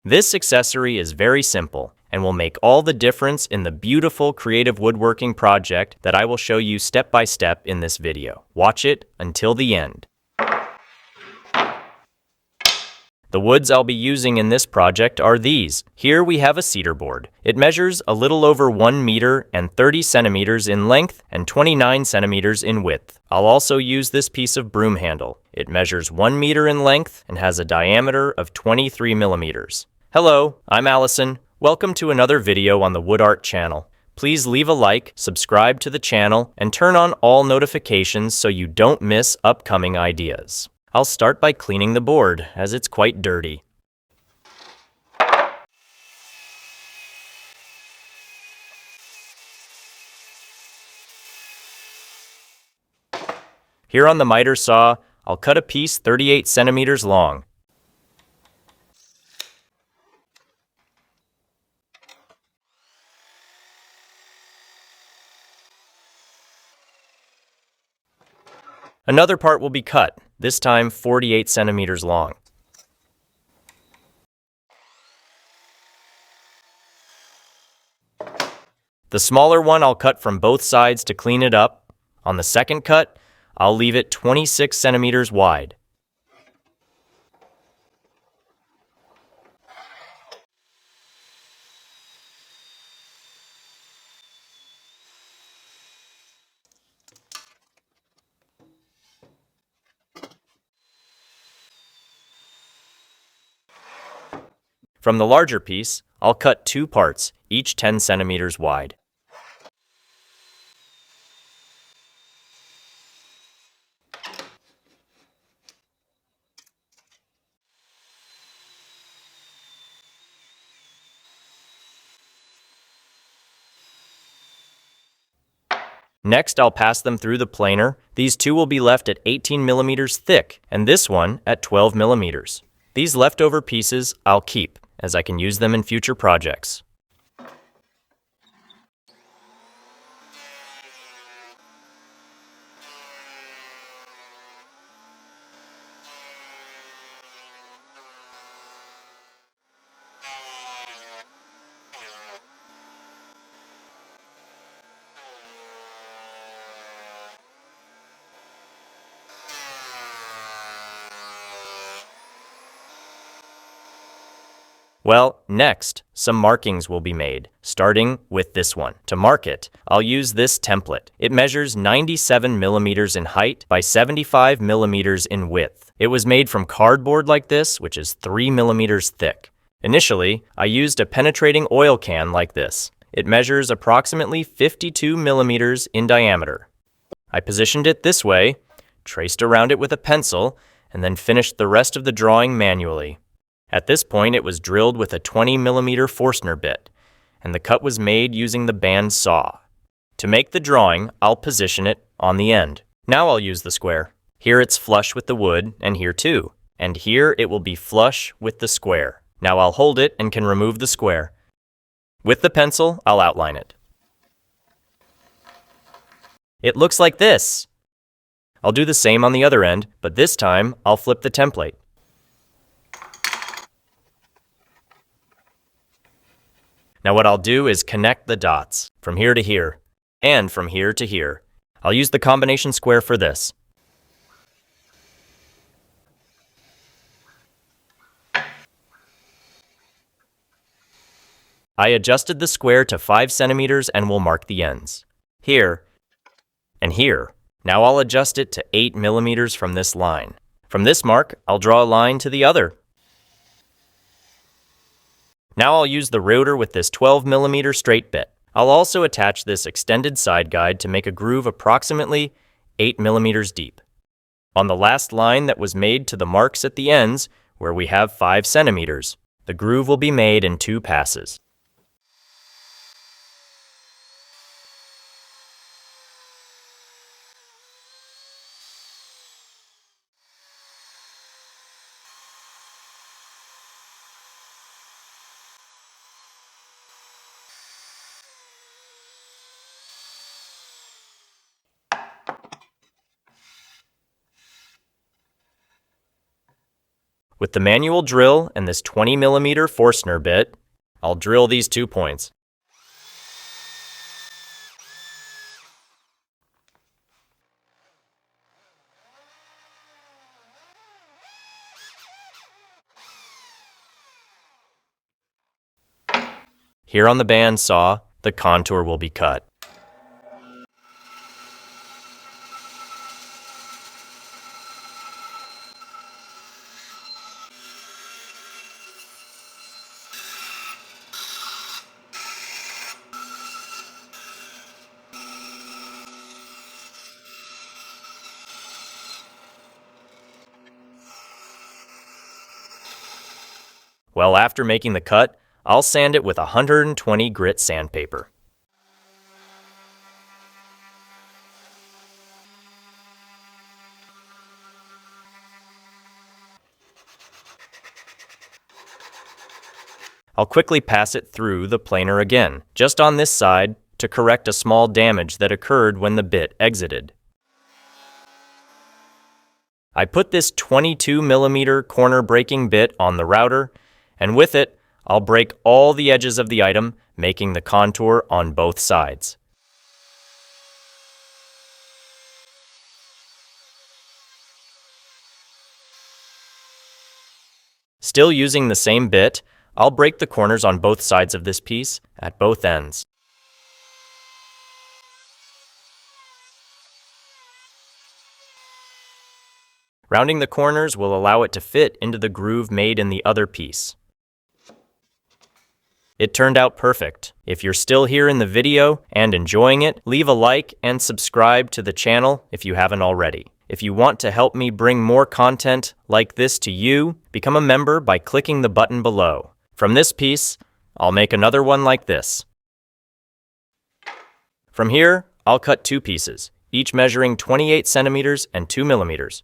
This accessory is very simple and will make all the difference in the beautiful creative woodworking project that I will show you step by step in this video. Watch it until the end. The woods I'll be using in this project are these. Here we have a cedar board. It measures a little over 1 meter and 30 centimeters in length and 29 centimeters in width. I'll also use this piece of broom handle. It measures 1 meter in length and has a diameter of 23 millimeters. Hello, I'm Allison. Welcome to another video on the Wood Art channel. Please leave a like, subscribe to the channel, and turn on all notifications so you don't miss upcoming ideas. I'll start by cleaning the board, as it's quite dirty. Here on the miter saw, I'll cut a piece 38 centimeters long. Another part will be cut, this time 48 centimeters long. The smaller one I'll cut from both sides to clean it up. On the second cut, I'll leave it 26 centimeters wide. From the larger piece, I'll cut 2 parts, each 10 centimeters wide. Next, I'll pass them through the planer. These two will be left at 18 millimeters thick, and this one at 12 millimeters. These leftover pieces I'll keep, as I can use them in future projects. Well, next, some markings will be made, starting with this one. To mark it, I'll use this template. It measures 97 millimeters in height by 75 millimeters in width. It was made from cardboard like this, which is 3 millimeters thick. Initially, I used a penetrating oil can like this. It measures approximately 52 millimeters in diameter. I positioned it this way, traced around it with a pencil, and then finished the rest of the drawing manually. At this point, it was drilled with a 20 millimeter Forstner bit, and the cut was made using the band saw. To make the drawing, I'll position it on the end. Now I'll use the square. Here it's flush with the wood, and here too. And here it will be flush with the square. Now I'll hold it and can remove the square. With the pencil, I'll outline it. It looks like this. I'll do the same on the other end, but this time I'll flip the template. Now what I'll do is connect the dots from here to here and from here to here. I'll use the combination square for this. I adjusted the square to 5 centimeters and will mark the ends. Here and here. Now I'll adjust it to 8 millimeters from this line. From this mark, I'll draw a line to the other. Now I'll use the router with this 12 millimeter straight bit. I'll also attach this extended side guide to make a groove approximately 8 millimeters deep. On the last line that was made to the marks at the ends, where we have 5 centimeters, the groove will be made in 2 passes. With the manual drill and this 20mm Forstner bit, I'll drill these 2 points. Here on the bandsaw, the contour will be cut. Well, after making the cut, I'll sand it with 120 grit sandpaper. I'll quickly pass it through the planer again, just on this side, to correct a small damage that occurred when the bit exited. I put this 22mm corner breaking bit on the router, and with it, I'll break all the edges of the item, making the contour on both sides. Still using the same bit, I'll break the corners on both sides of this piece at both ends. Rounding the corners will allow it to fit into the groove made in the other piece. It turned out perfect. If you're still here in the video and enjoying it, leave a like and subscribe to the channel if you haven't already. If you want to help me bring more content like this to you, become a member by clicking the button below. From this piece, I'll make another one like this. From here, I'll cut 2 pieces, each measuring 28 centimeters and 2 millimeters.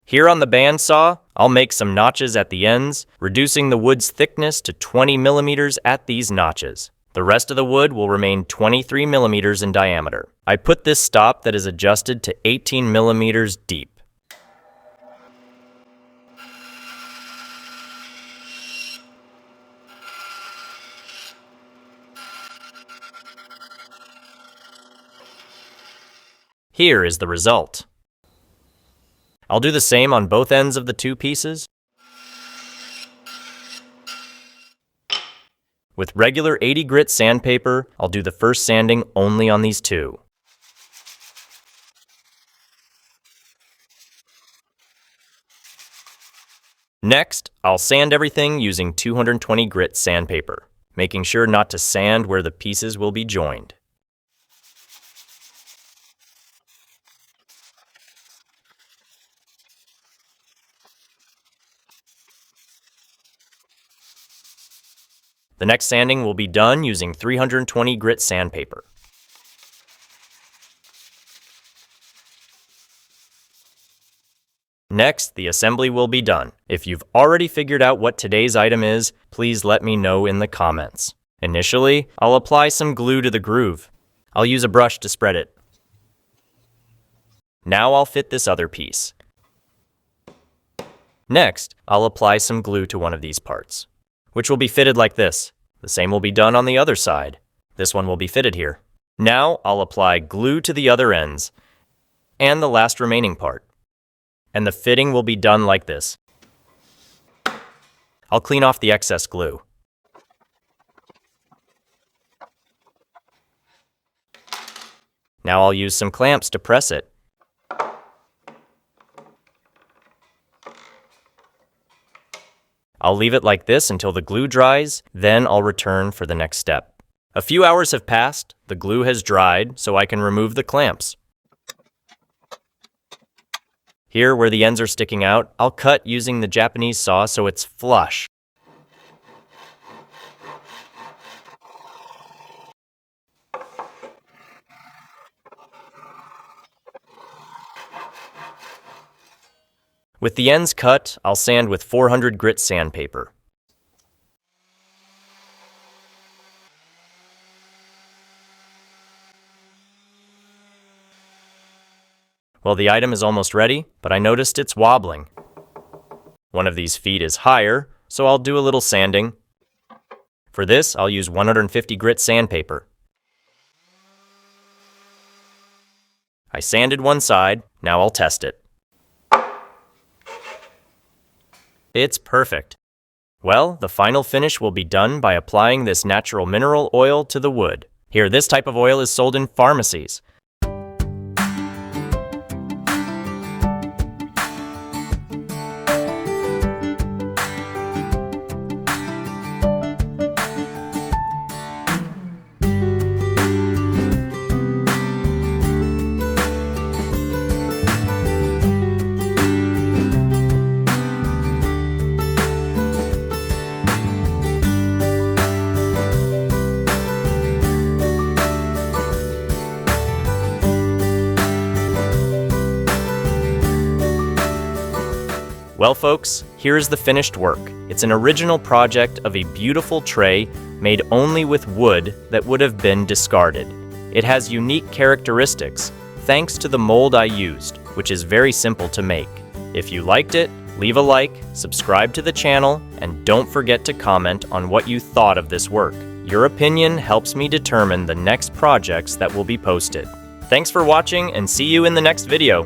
Here on the bandsaw, I'll make some notches at the ends, reducing the wood's thickness to 20 millimeters at these notches. The rest of the wood will remain 23 millimeters in diameter. I put this stop that is adjusted to 18 millimeters deep. Here is the result. I'll do the same on both ends of the 2 pieces. With regular 80 grit sandpaper, I'll do the first sanding only on these 2. Next, I'll sand everything using 220 grit sandpaper, making sure not to sand where the pieces will be joined. The next sanding will be done using 320 grit sandpaper. Next, the assembly will be done. If you've already figured out what today's item is, please let me know in the comments. Initially, I'll apply some glue to the groove. I'll use a brush to spread it. Now I'll fit this other piece. Next, I'll apply some glue to one of these parts, which will be fitted like this. The same will be done on the other side. This one will be fitted here. Now I'll apply glue to the other ends and the last remaining part. And the fitting will be done like this. I'll clean off the excess glue. Now I'll use some clamps to press it. I'll leave it like this until the glue dries, then I'll return for the next step. A few hours have passed, the glue has dried, so I can remove the clamps. Here, where the ends are sticking out, I'll cut using the Japanese saw so it's flush. With the ends cut, I'll sand with 400 grit sandpaper. Well, the item is almost ready, but I noticed it's wobbling. One of these feet is higher, so I'll do a little sanding. For this, I'll use 150 grit sandpaper. I sanded one side, now I'll test it. It's perfect. Well, the final finish will be done by applying this natural mineral oil to the wood. Here, this type of oil is sold in pharmacies. Well, folks, here's the finished work. It's an original project of a beautiful tray made only with wood that would have been discarded. It has unique characteristics thanks to the mold I used, which is very simple to make. If you liked it, leave a like, subscribe to the channel, and don't forget to comment on what you thought of this work. Your opinion helps me determine the next projects that will be posted. Thanks for watching, and see you in the next video.